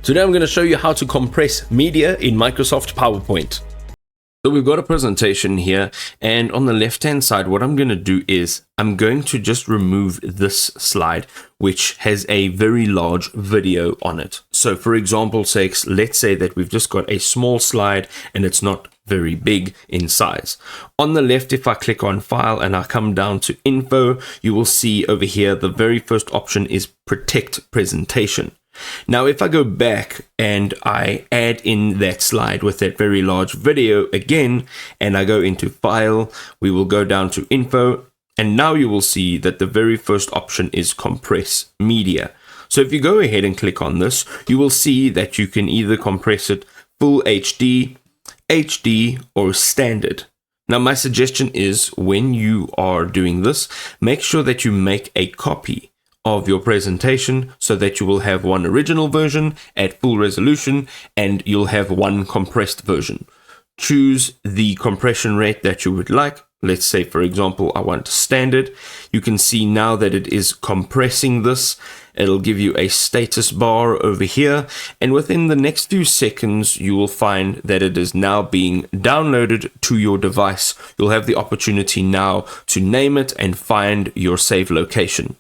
Today I'm going to show you how to compress media in Microsoft PowerPoint. So we've got a presentation here, and on the left hand side what I'm going to do is I'm going to just remove this slide which has a very large video on it. So for example's sake, let's say that we've just got a small slide and it's not very big in size. On the left, if I click on File and I come down to Info, you will see over here the very first option is Protect Presentation. Now, if I go back and I add in that slide with that very large video again, and I go into File, we will go down to Info, and now you will see that the very first option is Compress Media. So if you go ahead and click on this, you will see that you can either compress it Full HD, HD, or Standard. Now, my suggestion is when you are doing this, make sure that you make a copy of your presentation so that you will have one original version at full resolution and you'll have one compressed version. Choose the compression rate that you would like. Let's say, for example, I want standard. You can see now that it is compressing this. It'll give you a status bar over here, and within the next few seconds you will find that it is now being downloaded to your device. You'll have the opportunity now to name it and find your save location.